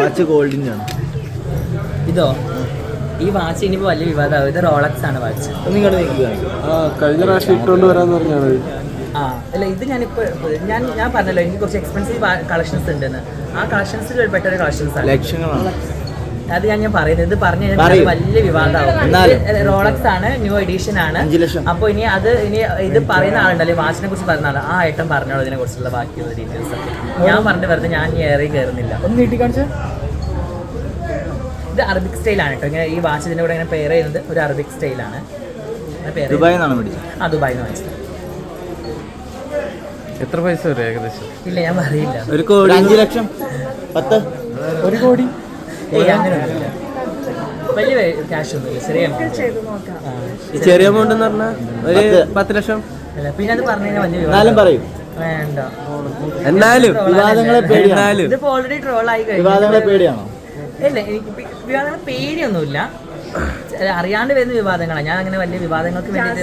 Watch ഗോൾഡിൻ്റെ ആണ്. ഇതോ? ഈ വാച്ച് ഇനിയിപ്പോൾ വലിയ വിവാദമാവും. ഇത് റോളക്സ് ആണ് വാച്ച്. നിങ്ങളുടെ നിൽക്കുക കഴിഞ്ഞ പ്രാവശ്യം ഇട്ടുകൊണ്ട് വരാന്ന് പറഞ്ഞാണ്. അല്ല ഇത് ഞാൻ പറഞ്ഞല്ലോ എനിക്ക് കുറച്ച് എക്സ്പെൻസീവ് കളക്ഷൻസ് ഉണ്ടെന്ന്. ആ കളക്ഷൻസിൽ പെട്ടൊരു കളക്ഷൻസ് ആണ്. ലക്ഷങ്ങളാണ് അത് ഞാൻ പറയുന്നത്. ഇത് പറഞ്ഞു കഴിഞ്ഞാൽ വലിയ വിവാദമാവും. റോളക്സ് ആണ്, ന്യൂ എഡിഷൻ ആണ്. അപ്പോൾ ഇനി ഇത് പറയുന്ന ആളുണ്ടല്ലോ, വാച്ചിനെ കുറിച്ച് പറയുന്ന ആൾ, ആ ഐറ്റം പറഞ്ഞോളൂ ഇതിനെ കുറിച്ചുള്ള ബാക്കിയുള്ള ഡീറ്റെയിൽസ് ഒക്കെ. ഞാൻ പറഞ്ഞിട്ട് വെറുതെ ഞാൻ ഏറി കയറുന്നില്ല. ഒന്ന് നീട്ടി കാണിച്ച. ഇത് അറബിക് സ്റ്റൈലാണ് കേട്ടോ. ഇങ്ങനെ ഈ വാച്ച് ഇതിൻ്റെ കൂടെ ഇങ്ങനെ പെയർ ചെയ്യുന്നത് ഒരു അറബിക് സ്റ്റൈലാണ്. ദുബായിൽ നിന്നാണ് മേടിച്ചത്. ദുബായിൽ നിന്ന് വാങ്ങിച്ചത്. എത്ര പൈസ വരും ഏകദേശം? ഇല്ല ഞാൻ പറയില്ല. 1 കോടി 5 ലക്ഷം 10 1 കോടി അങ്ങനെയൊന്നുമില്ല. വലിയ ക്യാഷ് ഒന്നുമില്ല. ചെറിയ എമൗണ്ട് എന്ന് പറഞ്ഞാൽ ഒരു 10 ലക്ഷം. പിന്നെ അത് പറഞ്ഞു കഴിഞ്ഞാൽ വലിയ എന്നാലും പറയും വേണ്ട. എന്നാലും ഇതിപ്പോ ഓൾറെഡി ട്രോൾ ആയി കഴിഞ്ഞു. വിവാദങ്ങളെ പേടിയാണോ? ഇല്ല, എനിക്ക് വിവാദങ്ങൾ പേടിയൊന്നുമില്ല. അറിയാണ്ട് വരുന്ന വിവാദങ്ങളാണ്. ഞാൻ അങ്ങനെ വലിയ വിവാദങ്ങൾക്ക് വേണ്ടി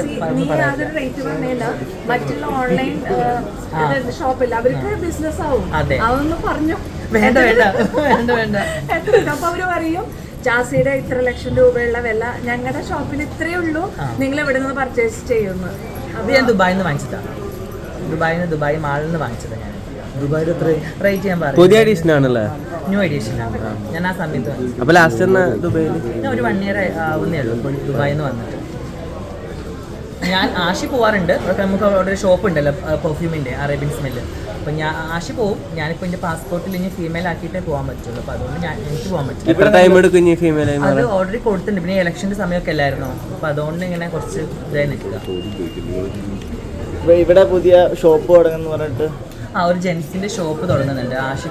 വേണ്ട വേണ്ട വേണ്ട വേണ്ട. അപ്പൊ അവര് പറയും ജാസിയുടെ ഇത്ര ലക്ഷം രൂപയുള്ള വില ഞങ്ങളുടെ ഷോപ്പിൽ ഇത്രയേ ഉള്ളൂ, നിങ്ങൾ എവിടെ നിന്ന് പർച്ചേസ് ചെയ്യുന്നു. അത് ഞാൻ ദുബായിൽ നിന്ന് വാങ്ങിച്ചതാണ്. ദുബായ് മാളിൽ നിന്ന് വാങ്ങിച്ചത്. ഞാൻ ദുബായിൽ എത്ര റേറ്റ് ഞാൻ പറയും. പുതിയ എഡിഷൻ ആണല്ലേ? ന്യൂ എഡിഷൻ ആണ്. ഞാൻ ആ സമയത്ത് വാങ്ങിച്ചത്. അപ്പൊ ലാസ്റ്റ് ദുബായിൽ ഞാൻ ഒരു 1 year ആവുന്നേ ഉള്ളൂ ദുബായിൽ നിന്ന് വന്നിട്ട്. ഞാൻ ആഷി പോവാറുണ്ട്. നമുക്ക് അവിടെ ഒരു ഷോപ്പ് ഉണ്ടല്ലോ പെർഫ്യൂമിൻ്റെ, അറേബ്യൻ സ്മെല്ല്. അപ്പം ഞാൻ ആഷി പോവും. ഞാനിപ്പോൾ എൻ്റെ പാസ്പോർട്ടിൽ ഇനി ഫീമെയിൽ ആക്കിയിട്ടേ പോകാൻ പറ്റുള്ളൂ. അപ്പോൾ അതുകൊണ്ട് എനിക്ക് പോകാൻ പറ്റും. എത്ര ടൈം എടുക്കും ഇനി ഫീമെയിൽ? അത് ഓൾറെഡി കൊടുത്തിട്ടുണ്ട്. പിന്നെ ഇലക്ഷൻ്റെ സമയമൊക്കെ അല്ലായിരുന്നോ, അപ്പോൾ അതുകൊണ്ട് ഇങ്ങനെ കുറച്ച് ഇതായി നിൽക്കുക. ഇവിടെ പുതിയ ഷോപ്പ് തുടങ്ങുന്നു പറഞ്ഞിട്ട് ഒരു ജെൻസിൻ്റെ ഷോപ്പ് തുടങ്ങുന്നുണ്ട്. ആഷി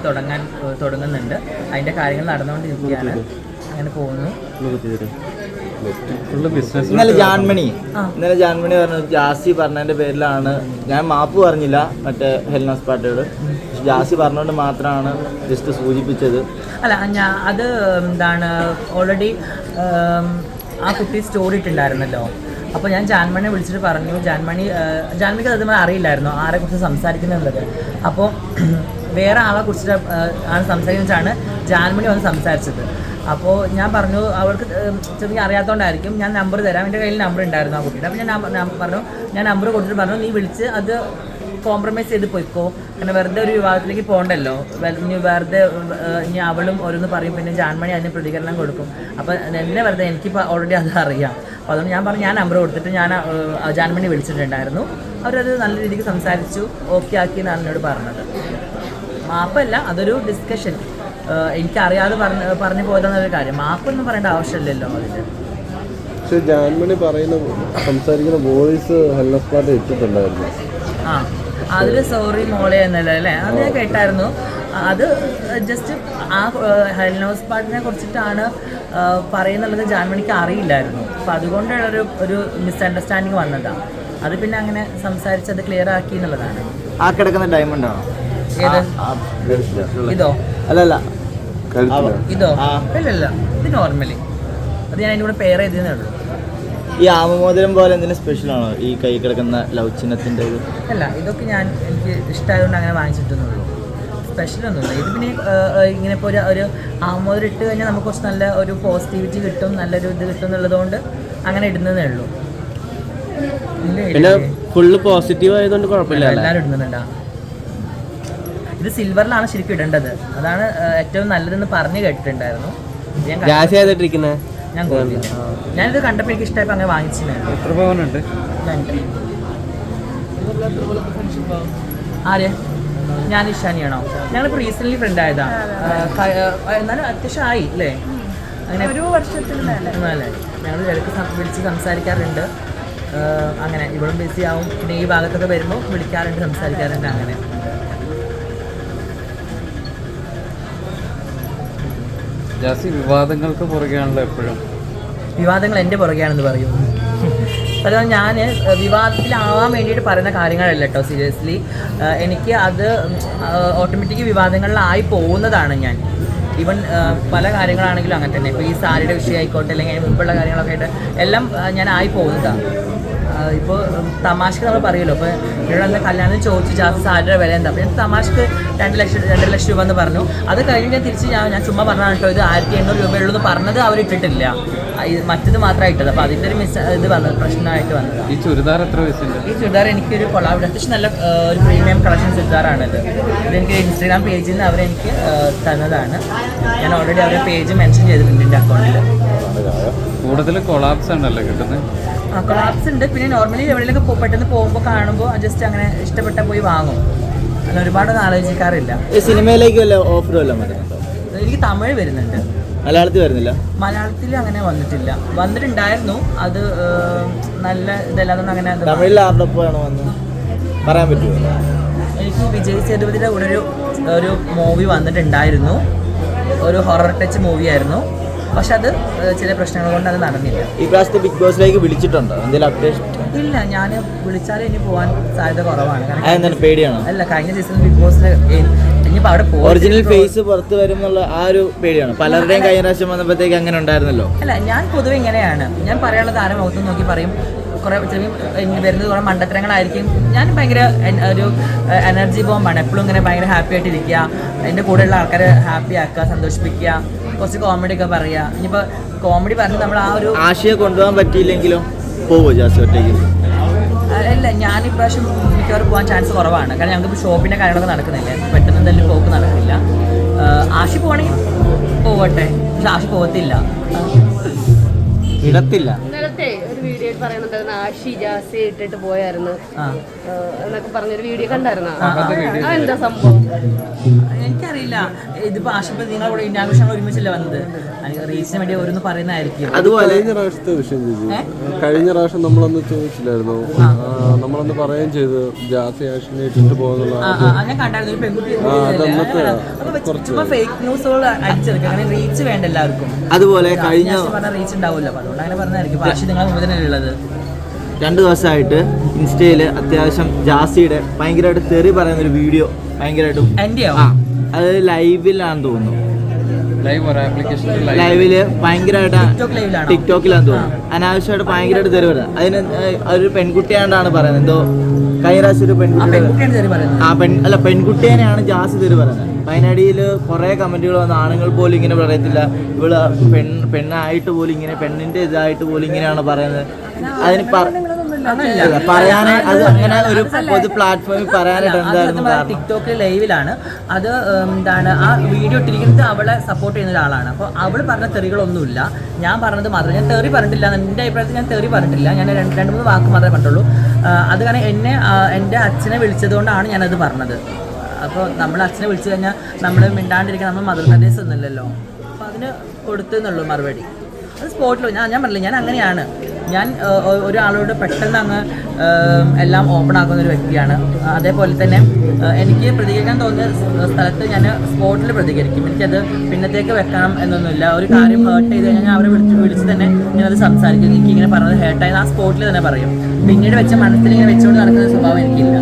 തുടങ്ങുന്നുണ്ട്. അതിൻ്റെ കാര്യങ്ങൾ നടന്നുകൊണ്ടിരിക്കുകയാണ്. അങ്ങനെ പോകുന്നു. ഇന്നലെ ജാൻമണി പറഞ്ഞു ജാസി പറഞ്ഞതിന്റെ പേരിലാണ് ഞാൻ മാപ്പ് പറഞ്ഞില്ല മറ്റേ ഹെൽനാസ് പാട്ടയോട്. ജാസി പറഞ്ഞുകൊണ്ട് മാത്രമാണ് ജസ്റ്റ് സൂചിപ്പിച്ചത്. അല്ല അത് എന്താണ് ഓൾറെഡി ആ കുട്ടി സ്റ്റോറി ഇട്ടുണ്ടായിരുന്നല്ലോ. അപ്പോൾ ഞാൻ ജാൻമണിയെ വിളിച്ചിട്ട് പറഞ്ഞു. ജാൻമണിക്ക് അത് അറിയില്ലായിരുന്നു ആരെക്കുറിച്ച് സംസാരിക്കുന്നുള്ളത്. അപ്പോൾ വേറെ ആളെ കുറിച്ചിട്ട് ആണ് സംസാരിക്കുന്നത് വെച്ചാണ് ജാൻമണി വന്ന് സംസാരിച്ചത്. അപ്പോൾ ഞാൻ പറഞ്ഞു അവൾക്ക് ചെറിയ അറിയാത്തതുകൊണ്ടായിരിക്കും, ഞാൻ നമ്പർ തരാം. എൻ്റെ കയ്യിൽ നമ്പർ ഉണ്ടായിരുന്നു ആ കുട്ടിയുടെ. അപ്പോൾ ഞാൻ പറഞ്ഞു, ഞാൻ നമ്പർ കൊടുത്തിട്ട് പറഞ്ഞു നീ വിളിച്ച് അത് കോംപ്രമൈസ് ചെയ്ത് പോയിക്കോ. കാരണം വെറുതെ ഒരു വിവാദത്തിലേക്ക് പോകണ്ടല്ലോ. ഇനി വെറുതെ ഇനി അവളും ഓരോന്ന് പറയും, പിന്നെ ജാൻമണി അതിന് പ്രതികരണം കൊടുക്കും. അപ്പോൾ എന്നെ വെറുതെ എനിക്കിപ്പോൾ ഓൾറെഡി അത് അറിയാം. അപ്പോൾ അതുകൊണ്ട് ഞാൻ പറഞ്ഞു ഞാൻ നമ്പർ കൊടുത്തിട്ട് ഞാൻ ജാൻമണി വിളിച്ചിട്ടുണ്ടായിരുന്നു. അവരത് നല്ല രീതിക്ക് സംസാരിച്ചു, ഓക്കെ ആക്കി എന്നാണ് എന്നോട് പറഞ്ഞത്. മാപ്പല്ല, അതൊരു ഡിസ്കഷൻ. എനിക്കറിയാതെ പറഞ്ഞു പോയതെന്നൊരു കാര്യം. മാപ്പൊന്നും പറയേണ്ട ആവശ്യമില്ലല്ലോ അതിന്. പക്ഷെ ജാൻമണി സംസാരിക്കുന്ന വോയിസ് ഹെൽനാസ് പാട്ട് ഇട്ടിട്ടുണ്ടായിരുന്നു. അതിൽ സോറി മോളെ എന്നല്ല അല്ലേ, അത് ഞാൻ കേട്ടായിരുന്നു. അത് ജസ്റ്റ് ആ ഹെൽനാസ് പാട്ടിനെ കുറിച്ചിട്ടാണ് പറയുന്നുള്ളത് ജാൻമണിക്ക് അറിയില്ലായിരുന്നു. അപ്പം അതുകൊണ്ടുള്ളൊരു ഒരു മിസ്അണ്ടർസ്റ്റാൻഡിങ് വന്നതാണ്. അത് പിന്നെ അങ്ങനെ സംസാരിച്ചത് ക്ലിയർ ആക്കി എന്നുള്ളതാണ്. ആ കിടക്കുന്ന ഡയമണ്ട് ആണോ ഇതോ? അല്ലല്ല ഇതോ? ഇല്ലല്ല, ഇത് നോർമലി. അത് ഞാൻ അതിൻ്റെ കൂടെ പെയർ ചെയ്തേ ഉള്ളൂ. ഈ ആമമോതിരം പോലെ എന്തെങ്കിലും സ്പെഷ്യലാണോ ഈ കൈ കിടക്കുന്ന ലവ് ചിഹ്നത്തിൻ്റെ ഇത്? അല്ല, ഇതൊക്കെ ഞാൻ എനിക്ക് ഇഷ്ടമായതുകൊണ്ട് അങ്ങനെ വാങ്ങിച്ചിട്ടൊന്നുള്ളൂ. സ്പെഷ്യലൊന്നുമില്ല. ഇത് പിന്നെ ഇങ്ങനെ ഇപ്പോൾ ഒരു ആമമോതിരം ഇട്ട് കഴിഞ്ഞാൽ നമുക്ക് കുറച്ച് നല്ല ഒരു പോസിറ്റിവിറ്റി കിട്ടും, നല്ലൊരു ഇത് കിട്ടും എന്നുള്ളതുകൊണ്ട് അങ്ങനെ ഇടുന്നതേ ഉള്ളൂ. ഫുള്ള് പോസിറ്റീവ് ആയതുകൊണ്ട് കുഴപ്പമില്ല. എല്ലാവരും ഇടുന്നുണ്ടാ. ഇത് സിൽവറിലാണ് ശരിക്കും ഇടേണ്ടത്. അതാണ് ഏറ്റവും നല്ലതെന്ന് പറഞ്ഞു കേട്ടിട്ടുണ്ടായിരുന്നു. ഞാൻ ഞാനിത് കണ്ടപ്പോൾ എനിക്ക് ഇഷ്ടമായപ്പോൾ അങ്ങനെ വാങ്ങിച്ചിട്ടുണ്ടായിരുന്നു. എത്ര പവനുണ്ട്? ആര്യ? ഞാൻ ഇഷാനിയാണോ? ഞങ്ങളിപ്പോൾ റീസെൻ്റ്ലി ഫ്രണ്ട് ആയതാണ്. എന്നാലും അത്യാവശ്യം ആയി അല്ലേ? അങ്ങനെ ഒരു വർഷത്തിൽ മേലെ ഞങ്ങൾ ചിലക്ക് വിളിച്ച് സംസാരിക്കാറുണ്ട്. അങ്ങനെ ഇവളും ബിസി ആവും. പിന്നെ ഈ ഭാഗത്തൊക്കെ വരുമ്പോൾ വിളിക്കാറുണ്ട്, സംസാരിക്കാറുണ്ട്. അങ്ങനെ വിവാദങ്ങൾക്ക് പുറകെയാണല്ലോ എപ്പോഴും. വിവാദങ്ങൾ എൻ്റെ പുറകെയാണെന്ന് പറയും. അതുകൊണ്ട് ഞാൻ വിവാദത്തിലാവാൻ വേണ്ടിയിട്ട് പറയുന്ന കാര്യങ്ങളല്ല കേട്ടോ. സീരിയസ്ലി എനിക്ക് അത് ഓട്ടോമാറ്റിക് വിവാദങ്ങളിലായി പോകുന്നതാണ് ഞാൻ. ഈവൻ പല കാര്യങ്ങളാണെങ്കിലും അങ്ങനെ തന്നെ. ഇപ്പോൾ ഈ സാരിയുടെ വിഷയം ആയിക്കോട്ടെ, അല്ലെങ്കിൽ അതിന് മുമ്പുള്ള കാര്യങ്ങളൊക്കെ ആയിട്ട് എല്ലാം ഞാൻ ആയി പോകുന്നതാണ്. ഇപ്പോൾ തമാശക്ക് നമ്മൾ പറയുമല്ലോ, ഇപ്പോൾ ഇവിടെ വന്ന കല്യാണം ചോദിച്ചു ജാസ്തി സാരിയുടെ വില എന്താ, അപ്പോൾ ഞാൻ തമാശക്ക് 2 ലക്ഷം രൂപ എന്ന് പറഞ്ഞു. അത് കഴിഞ്ഞ് ഞാൻ തിരിച്ച് ഞാൻ ചുമ്മാ പറഞ്ഞാണ് കേട്ടോ, ഇത് 1800 രൂപയുള്ളൂ എന്ന് പറഞ്ഞത് അവർ ഇട്ടിട്ടില്ല, മറ്റത് മാത്രമായിട്ടത്. അപ്പോൾ അതിൻ്റെ ഒരു ഇത് വന്നത് പ്രശ്നമായിട്ട് വന്നത്. ഈ ചുരിദാർ എത്ര പൈസയുണ്ട്? ഈ ചുരിദാർ എനിക്കൊരു കൊളാബ് അത്യാവശ്യം നല്ല ഒരു പ്രീമിയം കളക്ഷൻ ചുരിദാറാണിത്. ഇതെനിക്ക് ഇൻസ്റ്റാഗ്രാം പേജിൽ നിന്ന് അവരെനിക്ക് തന്നതാണ്. ഞാൻ ഓൾറെഡി അവരുടെ പേജ് മെൻഷൻ ചെയ്തിട്ടുണ്ട് എൻ്റെ അക്കൗണ്ടിൽ. കൂടുതൽ കൊളാപ്സ് ഉണ്ടല്ലോ കിട്ടുന്നത്. കൊളാപ്സ് ഉണ്ട്, പിന്നെ നോർമലി എവിടെയെങ്കിലും പെട്ടെന്ന് പോകുമ്പോൾ കാണുമ്പോൾ ജസ്റ്റ് അങ്ങനെ ഇഷ്ടപ്പെട്ട പോയി വാങ്ങും, അങ്ങനെ ഒരുപാടൊന്നും ആലോചിക്കാറില്ല. ഈ സിനിമയിലേക്ക് വല്ല ഓഫർ വല്ലതും വരുന്നുണ്ടോ? എനിക്ക് തമിഴ് വരുന്നുണ്ട്, മലയാളത്തിൽ വരുന്നില്ല. മലയാളത്തിൽ അങ്ങനെ വന്നിട്ടുണ്ടായിരുന്നു. അത് നല്ല ഇതല്ലാതെ അങ്ങനെ തമിഴിൽ ആരുടെ ഒപ്പമാണോ വന്ന് പറയാൻ പറ്റുമോ? എനിക്ക് വിജയ് സേതുപതിയുടെ കൂടെ ഒരു മൂവി വന്നിട്ടുണ്ടായിരുന്നു, ഒരു ഹൊറർ ടച്ച് മൂവിയായിരുന്നു. പക്ഷെ അത് ചില പ്രശ്നങ്ങൾ കൊണ്ട് അത് നടന്നില്ല. ഈ പ്രാവശ്യത്തെ ബിഗ് ബോസിലേക്ക് വിളിച്ചിട്ടുണ്ടോ? എന്തെങ്കിലും അപ്ഡേഷൻ? ഇല്ല, ഞാൻ വിളിച്ചാലും ഇനി പോകാൻ സാധ്യത കുറവാണ്. അതെന്താണ്, പേടിയാണോ? അല്ല, കഴിഞ്ഞ സീസണിൽ ബിഗ് ബോസിൽ ഇനിയിപ്പോൾ അവിടെ ഒറിജിനൽ ഫേസ് പുറത്ത് വരും എന്നുള്ള ആ ഒരു പേടിയാണ്. പലരുടെയും കഴിഞ്ഞ പ്രാവശ്യം വന്നപ്പോഴത്തേക്ക് അങ്ങനെ ഉണ്ടായിരുന്നല്ലോ. അല്ല, ഞാൻ പൊതുവെ ഇങ്ങനെയാണ്, ഞാൻ പറയാനുള്ളത് ആരെ മുഖത്ത് നോക്കി പറയും. കുറേ വരുന്നത് കുറേ മണ്ടത്തരങ്ങളായിരിക്കും. ഞാൻ ഭയങ്കര ഒരു എനർജി ബോംബാണ്, എപ്പോഴും ഇങ്ങനെ ഭയങ്കര ഹാപ്പി ആയിട്ടിരിക്കുക, എൻ്റെ കൂടെയുള്ള ആൾക്കാരെ ഹാപ്പി ആക്കുക, സന്തോഷിപ്പിക്കുക, കുറച്ച് കോമഡി ഒക്കെ പറയുക. ഇനിയിപ്പോൾ കോമഡി പറഞ്ഞ് നമ്മൾ ആ ഒരു ആശയം കൊണ്ടുപോകാൻ പറ്റിയില്ലെങ്കിലോ പോവോ ജാസ്തി ഒറ്റയ്ക്ക്? അല്ല, ഞാൻ ഇപ്രാവശ്യം മിക്കവാറും പോകാൻ ചാൻസ് കുറവാണ്. കാരണം ഞങ്ങൾക്ക് ഷോപ്പിൻ്റെ കാര്യങ്ങളൊക്കെ നടക്കുന്നില്ല, പെട്ടെന്ന് എന്തായാലും പോക്ക് നടക്കില്ല. ആശി പോകണമെങ്കിൽ പോവട്ടെ, പക്ഷെ ആശി പോകത്തില്ല, ഇടത്തില്ല. നേരത്തെ ഒരു വീഡിയോയിൽ പറയുന്നുണ്ടായിരുന്നു ആഷി ജാസി ഇട്ടിട്ട് പോയായിരുന്നു എന്നൊക്കെ പറഞ്ഞൊരു വീഡിയോ കണ്ടായിരുന്നു. അതെന്താ സംഭവം? എനിക്കറിയില്ല. ഇതിപ്പോ ആശുപത്രി നിങ്ങളുടെ കൂടെ ഇന്നാഘോഷങ്ങൾ ഒരുമിച്ചല്ലേ വന്നത്, റീച്ചിന് വേണ്ടി ഓരോന്ന് പറയുന്നതായിരിക്കും. അതുപോലെ കഴിഞ്ഞ പ്രാവശ്യത്തെ വിഷയം കഴിഞ്ഞ പ്രാവശ്യം നമ്മളൊന്ന് ചോദിച്ചില്ലായിരുന്നു, നമ്മളൊന്ന് പറയുകയും ചെയ്തു ജാസി ആഷിനെ ഇട്ടിട്ട് പോകുന്നുള്ള. ഞാൻ കണ്ടായിരുന്നു ഒരു പെൺകുട്ടി ചുമ്മാ ഫേക്ക് ന്യൂസുകൾ അടിച്ചെടുക്കുക, അങ്ങനെ റീച്ച് വേണ്ട എല്ലാവർക്കും. അതുപോലെ കഴിഞ്ഞ റീച്ച് ഉണ്ടാവില്ല, അപ്പൊ അതുകൊണ്ട് അങ്ങനെ പറഞ്ഞായിരിക്കും. പക്ഷേ നിങ്ങളെ മുമ്പ് തന്നെ ഉള്ളത് 2 ദിവസമായിട്ട് ഇൻസ്റ്റയിൽ അത്യാവശ്യം ജാസിയുടെ ഭയങ്കരമായിട്ട് തെറി പറയുന്നൊരു വീഡിയോ ഭയങ്കരമായിട്ടും എന്റെയോ? അത് ലൈവിലാണെന്ന് തോന്നുന്നു. ലൈവില് ഭയങ്കരമായിട്ട് ടിക്ടോക്കിലാന്ന് തോന്നുന്നു. അനാവശ്യമായിട്ട് ഭയങ്കരമായിട്ട് തെറി പറയുന്നത്. അതിന് ഒരു പെൺകുട്ടിയാണ്ടാണ് പറയുന്നത്, എന്തോ കഴിഞ്ഞ പ്രാവശ്യം ഒരു പെൺകുട്ടിയെയാണ് ജാസി തെറി പറയുന്നത്. വയനാടിയിൽ കുറേ കമന്റുകൾ വന്ന ആണുങ്ങൾ പോലും ഇങ്ങനെ പറയത്തില്ല, ഇവള് പെണ്ണായിട്ട് പോലും ഇങ്ങനെ പെണ്ണിന്റെ ഇതായിട്ട് പോലും ഇങ്ങനെയാണ് പറയുന്നത്. അതിന് പറയാനേ അത് അങ്ങനെ ഒരു പൊതു പ്ലാറ്റ്ഫോമിൽ പറയാനായിട്ട് എന്തായിരുന്നു? ടിക്ടോക്കിൽ ലൈവിലാണ് അത്. എന്താണ് ആ വീഡിയോ ഇട്ടിരിക്കുന്നത് അവളെ സപ്പോർട്ട് ചെയ്യുന്ന ഒരാളാണ്. അപ്പോൾ അവൾ പറഞ്ഞ തെറികളൊന്നുമില്ല, ഞാൻ പറഞ്ഞത് മാത്രം. ഞാൻ തെറി പറഞ്ഞിട്ടില്ല, എൻ്റെ അഭിപ്രായത്തിൽ ഞാൻ തെറി പറഞ്ഞിട്ടില്ല. ഞാൻ 2-3 വാക്ക് മാത്രമേ പറഞ്ഞിട്ടുള്ളൂ. അത് കാരണം എൻ്റെ അച്ഛനെ വിളിച്ചതുകൊണ്ടാണ് ഞാനത് പറഞ്ഞത്. അപ്പോൾ നമ്മൾ അച്ഛനെ വിളിച്ചു കഴിഞ്ഞാൽ നമ്മൾ മിണ്ടാണ്ടിരിക്കാൻ നമ്മൾ മദർ മെറ്റേഴ്സ് ഒന്നുമില്ലല്ലോ, അപ്പോൾ അതിന് കൊടുത്തെന്നുള്ളൂ മറുപടി. അത് സ്പോട്ടിൽ ഞാൻ പറഞ്ഞില്ല, ഞാൻ അങ്ങനെയാണ്. ഞാൻ ഒരാളോട് പെട്ടെന്ന് അങ്ങ് എല്ലാം ഓപ്പൺ ആക്കുന്ന ഒരു വ്യക്തിയാണ്. അതേപോലെ തന്നെ എനിക്ക് പ്രതികരിക്കാൻ തോന്നിയ സ്ഥലത്ത് ഞാൻ സ്പോട്ടിൽ പ്രതികരിക്കും. എനിക്കത് പിന്നത്തേക്ക് വെക്കണം എന്നൊന്നുമില്ല. ഒരു കാര്യം ഹേർട്ട് ചെയ്ത് കഴിഞ്ഞാൽ ഞാൻ അവരെ വിളിച്ച് തന്നെ ഞാനത് സംസാരിക്കും. എനിക്കിങ്ങനെ പറഞ്ഞത് ഹേർട്ടായി ആ സ്പോട്ടിൽ തന്നെ പറയും. പിന്നീട് വെച്ച മനസ്സിൽ ഇങ്ങനെ വെച്ചുകൊണ്ട് നടക്കുന്ന സ്വഭാവം എനിക്കില്ല.